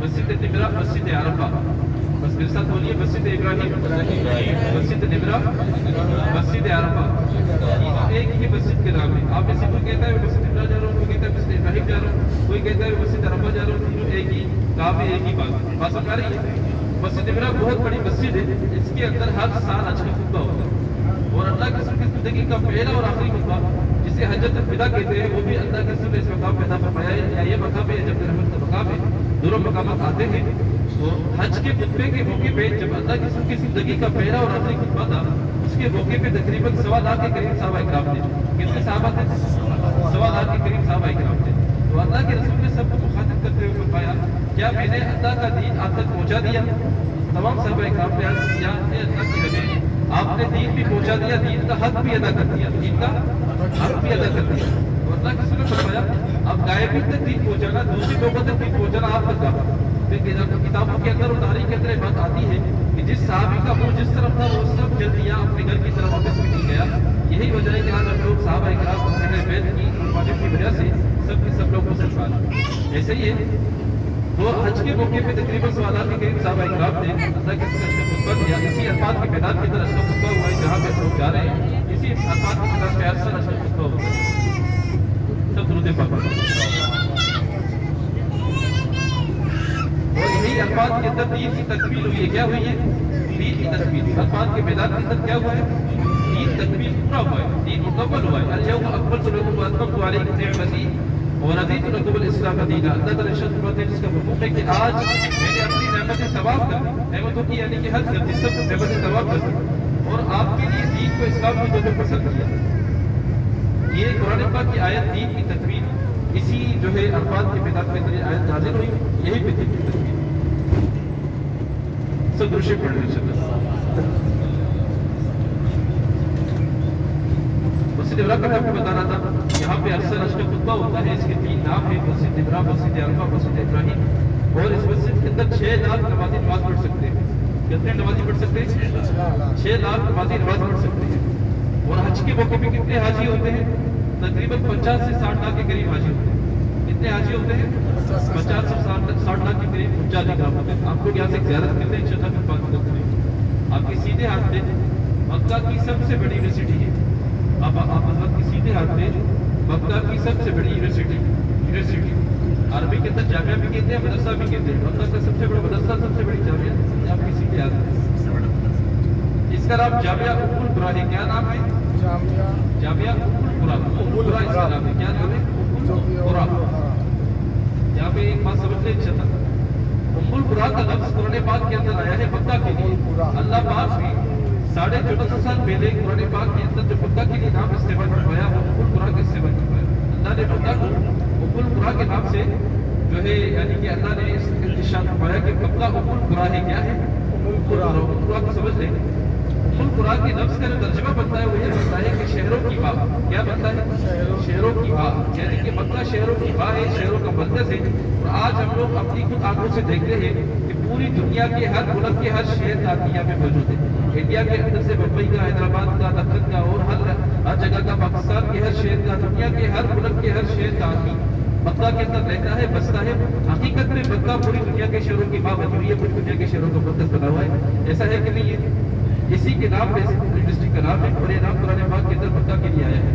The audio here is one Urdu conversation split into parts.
مسجد نمرہ، مسجد عرفہ، بس میرے ساتھ بولیے مسجد ابراہیم، مسجد نمرہ، مسجد عرفہ، ایک ہی مسجد کے نام ہے. آپ میں سے کوئی کہتا ہے مسجد نمرہ جا رہا ہوں، کوئی کہتا ہے مسجد ابراہیم جا رہا ہوں، کوئی کہتا ہے مسجد عرفہ جا رہا ہوں. تینوں ایک ہی کام ہے، ایک ہی بات سمجھ آ رہی ہے. مسجد نمرہ بہت بڑی مسجد ہے، اس کے اندر ہر سال حج کا خطبہ ہوتا ہے، اور اللہ کے رسول کی زندگی کا پہلا اور آخری خطبہ جسے حجۃ الوداع کہتے ہیں، وہ بھی اللہ کے رسول نے اس مقام پیدا فرمایا ہے. یا یہ مقام ہے جب رحمت کا مقام ہے، دونوں مقامات آتے ہیں. تو حج کے خطبے کے موقع پہ جب اللہ کے رسول کی زندگی کا پہلا اور آخری خطبہ تھا، اس کے موقع پہ تقریباً 1.25 لاکھ کے قریب صحابہ اکرام تھے. کتنے صحابہ تھے؟ 1.25 لاکھ کے قریب صحابہ اکرام تھے. تو اللہ کے رسول نے سب کو مخاطب کرتے ہوئے فرمایا، کیا میں نے اللہ کا دین آپ تک پہنچا دیا؟ تمام صحابہ اکرام نے عرض کیا، اے اللہ کے نبی، آپ نے دین بھی پہنچا دیا، دین کا حق بھی ادا کر دیا، دین کا حق بھی ادا کر دیا. تو اللہ کے رسول نے فرمایا، اب غائبین تک دین پہنچانا، دوسری لوگوں تک دین پہنچانا آپ کا کام ہے. کتابوں کے اندر اور تاریخ کے اندر بات آتی ہے کہ جس صحابی کا منہ جس طرف تھا وہ اس طرف چل دیا، اپنے گھر کی طرف واپس بھی نہیں گیا. یہی وجہ ہے کہ آج ہم لوگ صحابہ اکرام اہل بیت کی عبادت کی وجہ سے سب کے سب لوگ کو سلمان. ایسے ہی ہے تو حج کے موقع پہ تقریباً 1.25 لاکھ کے قریب صحابہ اکرام نے اللہ کے رسول نے خطبہ دیا. اسی عرفات کے میدان کے اندر اس کا خطبہ ہوا ہے جہاں پہ لوگ جا رہے ہیں. اسی عرفات کے میدان پہ ہر سال اس کا خطبہ ہوتا ہے. سب درود پاک پڑھو. اور یہی عرفات کے اندر عید کی تکمیل ہوئی ہے. کیا ہوئی ہے؟ عید کی تکمیل. عرفات کے میدان کے اندر کیا ہوا ہے؟ عید تکمیل پورا ہوا ہے، عید مکمل ہوا ہے. الیوم اکملت لکم واتممت علیکم نعمتی ورضیت لکم الاسلام دینا. اللہ تعالیٰ ارشاد فرماتے ہیں جس کا مفہوم ہے کہ آج میں نے اپنی نعمتیں تمام کر دی، نعمتوں کی یعنی کہ حد کر دی، سب نعمتیں تمام کر دی، اور آپ کے لیے دین کو اسلام کو جو پسند کیا. یہ قرآن پاک کی آیت دین کی تکمیل اسی جو ہے عرفات کے میدان میں یہ آیت نازل ہوئی، یہی پہ دین کی تکمیل. سب درشے پڑھ رہے ہیں. مسجد عرفہ کا آپ کو بتانا تھا، یہاں پہ اکثر حج کا خطبہ ہوتا ہے. اس کے 3 نام ہیں، مسجد نمرہ، مسجد عرفہ، مسجد ابراہیم. اور اس مسجد کے اندر 6 لاکھ نمازی نماز پڑھ سکتے ہیں. کتنے نمازی پڑھ سکتے ہیں؟ 6 لاکھ نمازی نماز پڑھ سکتے ہیں. اور حج کے موقع پہ کتنے حاجی ہوتے ہیں؟ تقریباً 50 سے 60 لاکھ کے قریب حاجی ہوتے ہیں. کتنے حاجی ہوتے ہیں؟ 50 سے 60 لاکھ کے قریب حجاج اکرام ہوتے ہیں. آپ لوگ یہاں سے زیارت کرتے ہیں، انشاءاللہ پھر بات کرتے ہیں. آپ کے سیدھے ہاتھ میں مکہ کی سب سے بڑی یونیورسٹی ہے. آپ حضرت کی سیدھے ہاتھ میں مکہ کی سب سے بڑی یونیورسٹی عربی کے اندر جامعہ بھی کہتے ہیں، مدرسہ بھی کہتے ہیں. مکہ کا سب سے بڑا مدرسہ، سب سے بڑی جامعہ آپ کی سیدھے ہاتھ میں. اس کا نام جامعہ ام القرآن ہے. کیا نام ہے؟ جامعہ ام القرآن. ام القرآن اس کا نام ہے. کیا نام ہے؟ ام القرآن. یہاں پہ ایک بات سمجھ لیں اچھا تھا، ام القرآن کا لفظ قرآن پاک کے اندر آیا ہے مکہ کے لیے. اللہ پاک نے 1450 سال پہلے قرآن پاک کے اندر جو مکہ کے لیے نام استعمال کروایا وہ ام القرآن کا استعمال کروایا. اللہ نے مکہ کو ام القرآن کے نام سے جو ہے یعنی کہ اللہ نے اس انتشار فرمایا کہ مکہ ام القرآن ہے. کیا ہے؟ ام القرآن کو سمجھ لیں. ام القرآن کے لفظ کا جو ترجمہ بنتا ہے وہ یہ بنتا ہے کہ شہروں کی ماں. کیا بنتا ہے؟ شہروں کی ماں. یعنی کہ مکہ شہروں کی ماں ہے، شہروں کا مرکز ہے. اور آج ہم لوگ اپنی خود آنکھوں سے دیکھتے ہیں کہ پوری دنیا کے ہر ملک کے ہر شہر کا دنیا میں موجود ہے. انڈیا کے اندر سے بمبئی کا، حیدرآباد کا، دکن کا، اور ہر جگہ کا، پاکستان کے ہر شہر کا، دنیا کے ہر ملک کے ہر شہر کا آدمی مکہ کے اندر رہتا ہے، بستا ہے. حقیقت میں مکہ پوری دنیا کے شہروں کی ماں بنی ہوئی ہے، پوری دنیا کے شہروں کا مرکز بنا ہوا ہے. ایسا ہے کہ نہیں؟ یہ اسی کے نام پہ ڈسٹرکٹ کا نام ہے، اور یہ نام قرآن پاک کے اندر مکہ کے لیے آیا ہے.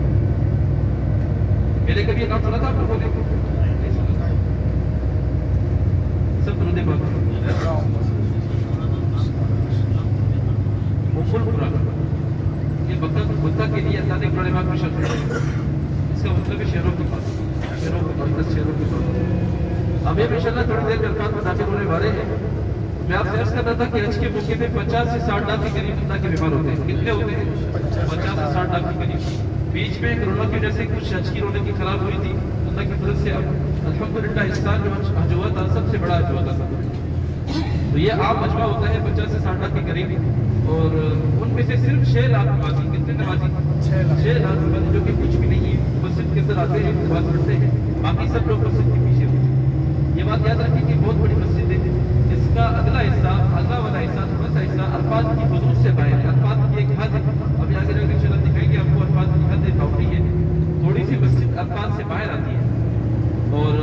میں نے کبھی یہ نام سنا تھا آپ لوگوں نے؟ سب درود پاک. ام القرآن یہ مکہ کے لیے اللہ نے قرآن پاک میں شرط ہے. اس کا مطلب ہے شہروں کے پاس، شہروں کے پاس، شہروں کے پاس. اب یہ انشاءاللہ تھوڑی دیر کے الفاظ میں داخل ہونے والے ہیں. میں آپ سے عرض کر رہا تھا کہ حج کے موقع پہ 50 سے 60 لاکھ کے قریب اللہ کے بیمار ہوتے ہیں. کتنے ہوتے ہیں؟ 50 سے 60 لاکھ کے قریب. بیچ میں کورونا کی وجہ سے کچھ حج کی رونقی خراب ہوئی تھی. اللہ کی مدد سے اب الحمدللہ اس سال جو حج ہوا تھا سب سے بڑا حج ہوا تھا. تو یہ عام مجمع ہوتا ہے 50 سے 60 لاکھ کے قریب. اور ان میں سے صرف 6 لاکھ نمازی. کتنے نمازی؟ 6 لاکھ نمازی، جو کہ کچھ بھی نہیں ہے. مسجد کے اندر آتے ہیں، نماز پڑھتے ہیں، باقی سب لوگ مسجد کے پیچھے ہوتے ہیں. یہ بات یاد رکھیں کہ بہت بڑی مسجد ہے. اس کا اگلا حصہ، اگلا والا حصہ، تھوڑا سا حصہ عرفات کی حدود سے باہر ہے. عرفات کی ایک حد ہے، ابھی آگے جا کے انشاءاللہ دکھائیں گے آپ کو. عرفات کی حد ہے، باؤنڈری ہے. تھوڑی سی مسجد عرفات سے باہر آتی ہے اور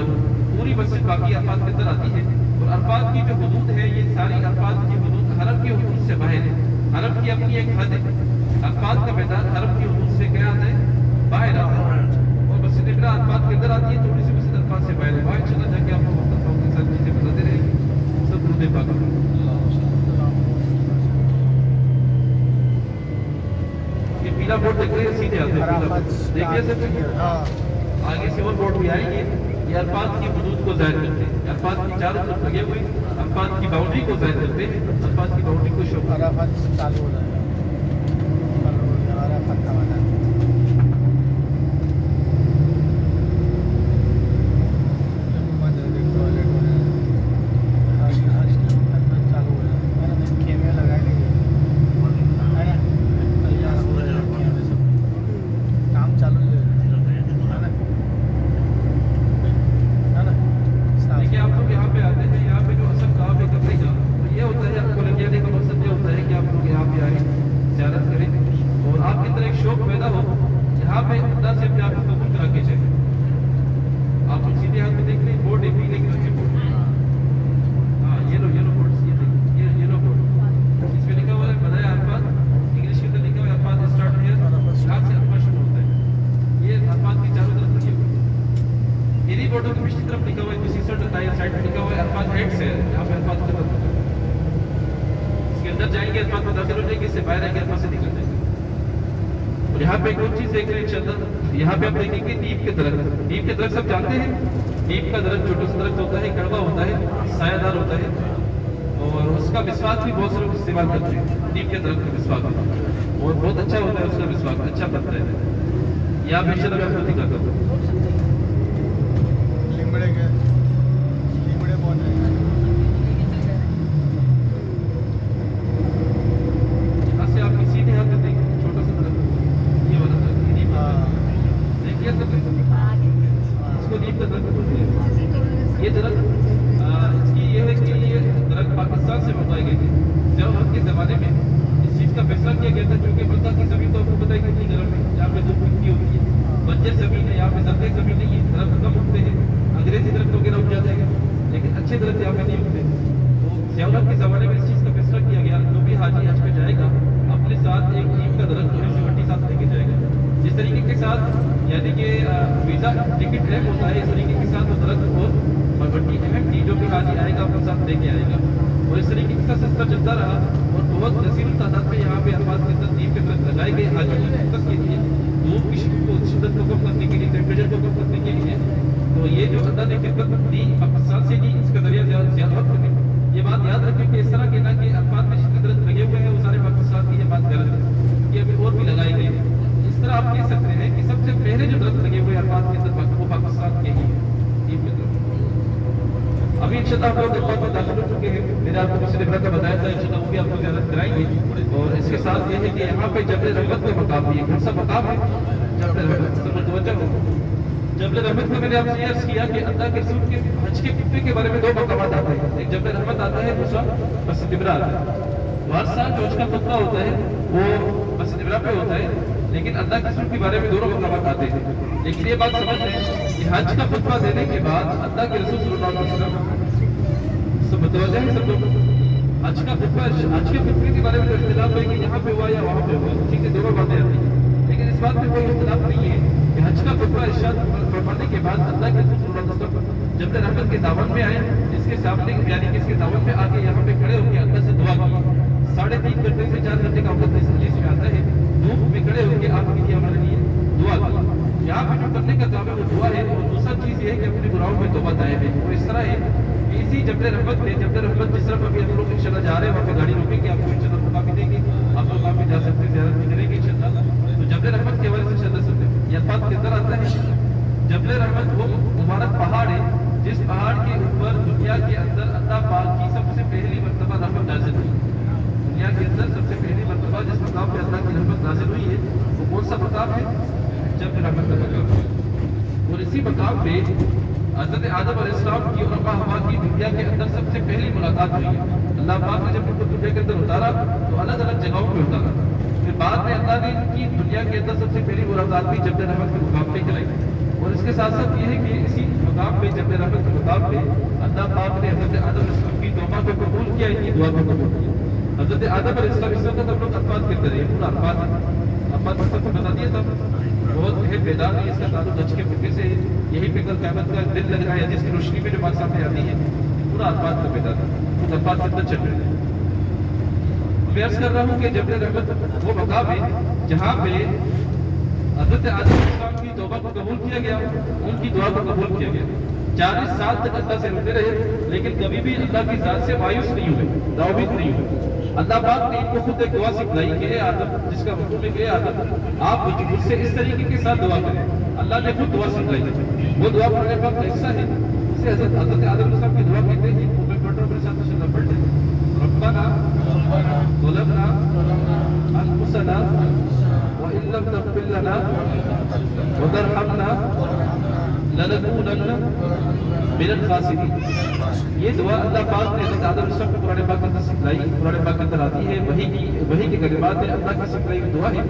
پوری مسجد باقی عرفات کے اندر آتی ہے. اور عرفات کی جو حدود ہے یہ ساری عرفات کی حدود حرم کی حدود سے باہر ہے. حرم کی اپنی ایک حد ہے. عرفات کا میدان حرم کی حدود سے کیا آتا ہے؟ باہر آتا ہے. اور مسجد ابرا عرفات کے اندر آتی ہے, تھوڑی سی مسجد عرفات سے باہر ہے. وہاں چلا جا کے آپ کو مختلف کے ساتھ چیزیں بتاتے رہے گی. سب درود پاک. یہ پیلا بورڈ دیکھ رہے ہیں, سیدھے آتے ہیں. دیکھیے سر آگے سے اور بورڈ بھی آئیں گے. یہ عرفات کی حدود کو ظاہر کرتے ہیں. عرفات کی چاروں طرف لگے ہوئے عرفات کی باؤنڈری کو ظاہر کرتے ہیں. عرفات کی باؤنڈری کو شو عرفات چالو ہو جائے گا. عرفات کا میدان یہاں پہ آپ دیکھیں گے نیب کے درخت. نیب کے درخت سب جانتے ہیں. نیب کا درخت چھوٹا سا درخت ہوتا ہے, کڑوا ہوتا ہے, سایہ دار ہوتا ہے, اور اس کا مسواک بھی بہت سے لوگ استعمال کرتے ہیں. نیب کے درخت کا مسواک اور بہت اچھا ہوتا ہے. اس کا مسواک اچھا بنتا ہے. یہاں پہ چلو میں آپ کو دکھاتا ہوں. لیمڑے بہت ہیں. یہاں سے آپ کسی نے ہاتھ دیکھیں چھوٹا سا درخت, یہ والا درخت اس کو نیب کا درخت بولتے ہیں. یہ درخت اس کی یہ ہے کہ یہ درخت پاکستان سے منگوائے گئے تھے. جب وقت کے زمانے میں اس چیز کا فیصلہ کیا گیا تھا, چونکہ ملکہ کی زمین تو آپ کو پتہ ہے کتنی گرم ہے. یہاں پہ دھوپ کتنی ہوتی ہے, بنجر زمین ہے, یہاں پہ زرخیز زمین نہیں ہے, درخت کم اگتے ہیں. انگریزی درخت وغیرہ اگ جاتے ہیں, لیکن اچھے درخت یہاں پہ نہیں اگتے. تو سیاحت کے زمانے میں اس چیز کا فیصلہ کیا گیا, جو بھی حاجی حج پہ جائے گا اپنے ساتھ ایک نیب کا درخت تھوڑی سی مٹی ساتھ لے کے جائے گا. جس طریقے کے ساتھ یعنی کہ ویزا ٹکٹ اہم ہوتا ہے, اس طریقے کے ساتھ وہ درخت اور مٹی اہم تھی جو بھی حاجی آئے گا اپنے ساتھ لے کے آئے گا. اور اس طریقے کے ساتھ سستا چلتا رہا, اور بہت کثیر تعداد میں یہاں پہ عرفات کے اندر نیب کے درخت لگائے گئے حاجی کی مدد کے لیے, دھوپ کی شدت کو کم کرنے کے لیے, ٹیمپریچر کو کم کرنے کے لیے. تو یہ جو اللہ نے خدمت دی پاکستان سے دی, اس کا ذریعہ زیادہ وقت میں یہ بات یاد رکھیں کہ اس طرح کے نہ کہ عرفات میں جتنے درخت لگے ہوئے ہیں وہ سارے پاکستان کی, یہ بات غلط ہے. یہ ابھی اور بھی لگائے گئے. اس طرح آپ کہہ سکتے ہیں کہ سب سے پہلے جو درخت لگے ہوئے عرفات کے اندر وہ پاکستان کے ہی نیب کے درخت. ابھی انشاءاللہ آپ لوگ عرفات میں داخل ہو چکے ہیں. میں نے آپ کو مسجد ابرا کا بتایا تھا, انشاءاللہ وہ بھی آپ کو زیارت کرائیں گے. اور اس کے ساتھ یہ ہے کہ یہاں پہ جبل رحمت کا مقام بھی ہے. کون سا مقام ہے؟ جبل رحمت. متوجہ ہو. جبل رحمت میں نے آپ سے عرض کیا کہ اللہ کے رسول کے حج کے خطبے کے بارے میں دو مقامات آتے ہیں. ایک جبل رحمت آتا ہے, دوسرا مسجد ابرا آتا ہے. ہر سال جو حج کا خطبہ ہوتا ہے وہ مسجد ابرا پہ ہوتا ہے, لیکن اللہ کے رسول کے بارے میں دونوں مقامات آتے ہیں. لیکن یہ بات سمجھ لیں کہ حج کا خطبہ دینے کے بعد اللہ کے رسول صلی اللہ علیہ وسلم سب متوجہ ہیں سب لوگ. حج کا خطبہ, حج کے خطبے کے بارے میں جو اختلاف ہے کہ یہاں پہ ہوا یا وہاں پہ ہوا, ٹھیک ہے, دونوں باتیں آتی ہیں. لیکن اس بات میں کوئی اختلاف نہیں ہے کہ حج کا خطبہ ارشاد فرمانے کے بعد اللہ کے رسول صلی اللہ علیہ وسلم جبل رحمت کے دامن میں آئے, اس کے سامنے یعنی کہ اس کے دامن میں آ کے یہاں پہ کھڑے ہو کے اللہ سے دعا کی. 3.5 گھنٹے سے 4 گھنٹے کا وقت اس حدیث میں آتا ہے. دھوپ میں کھڑے ہو کے آپ کے لیے ہمارے لیے دعا کی. یہاں پہ جو کرنے کا کام ہے وہ دعا ہے. اور دوسرا چیز یہ ہے کہ اپنے گناہوں میں توبہ طائب ہے. اور اس طرح ہے کہ اسی جبل رحمت میں, جبل رحمت جس طرح ابھی ہم لوگ انشاءاللہ جا رہے ہیں وہاں پہ گاڑی روکیں گے, آپ کو انشاءاللہ موقع بھی دیں گے, آپ لوگ وہاں پہ جا سکتے ہیں, زیارت بھی کریں گے انشاءاللہ. تو جبل رحمت کے حوالے سے انشاءاللہ سنتے ہیں. یہ الفاظ کے اندر آتا ہے جبل رحمت وہ مبارک پہاڑ ہے جس پہاڑ کے اوپر دنیا کے اندر اللہ پاک کی سب سے پہلی مرتبہ رحمت نازل ہوئی. دنیا کے اندر سب سے پہلی مرتبہ جس مقام پہ اللہ کی رحمت نازل ہوئی ہے وہ کون سا مقام ہے؟ جبل رحمت کا مقام ہے. اور اسی مقام پہ حضرت آدم علیہ السلام کی اور ابا حوا کی دنیا کے اندر سب سے پہلی ملاقات ہوئی ہے. اللہ پاک نے جب ان کو دنیا کے اندر اتارا تو الگ الگ جگہوں پہ اتارا. پھر بعد میں اللہ نے ان کی دنیا کے اندر سب سے پہلی ملاقات بھی جبل رحمت کے مقام پہ کرائی. اور اس کے ساتھ ساتھ یہ ہے کہ اسی مقام پہ جب رحمت کے مقام پہ اللہ پاک نے حضرت آدم علیہ السلام کی توبہ کو قبول کیا، ان کی دعا کو قبول کیا۔ حضرت آدم علیہ السلام اس وقت ہم لوگ عرفات کے اندر ہے، پورا عرفات اس وقت بتا دیا تھا، بہت ہے بیدار ہے، اس کا تعلق حج کے موقع سے یہی پہ کل قیامت کا دن لگ رہا ہے، جس کی روشنی میں جو بات سامنے آتی ہے پورا عرفات کا بیدار تھا، اس عرفات کے اندر چل رہے ہیں۔ میں عرض کر رہا ہوں کہ جبل رحمت وہ مقام ہے جہاں پہ حضرت آدم علیہ السلام کی توبہ کو قبول کیا گیا، ان کی دعا کو قبول کیا گیا۔ 40 سال تک اللہ سے روتے رہے، لیکن کبھی بھی اللہ کی ذات سے مایوس نہیں ہوئے، داؤد نہیں ہوئے۔ اللہ پاک نے ان کو خود ایک دعا سکھلائی کہ اے آدم، جس کا حکم ہے کہ اے آدم آپ مجھ سے اس طریقے کے ساتھ دعا کریں۔ اللہ نے خود دعا سکھلائی، وہ دعا قرآن پاک کا حصہ ہے، اسے حضرت آدم علیہ السلام کی دعا کہتے ہیں۔ وہ میں پڑھ رہا ہوں، میرے ساتھ تشریف پڑھ لیں۔ ربنا ظلمنا انفسنا وان لم تغفر لنا وترحمنا لنکونن من الخاسرین۔ یہ دعا اللہ پاک نے حضرت آدم علیہ السلام کو قرآن پاک کے اندر سکھلائی، قرآن پاک کے اندر آتی ہے، وہی کی کلمات ہے، اللہ کی سکھلائی ہوئی دعا ہے۔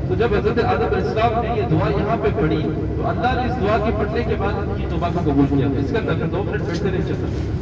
تو جب حضرت آدم علیہ السلام نے یہ دعا یہاں پہ پڑھی تو اللہ نے اس دعا کے پڑھنے کے بعد ان کی توبہ کو قبول کیا۔ اس کا 2 منٹ بیٹھتے رہے چلتا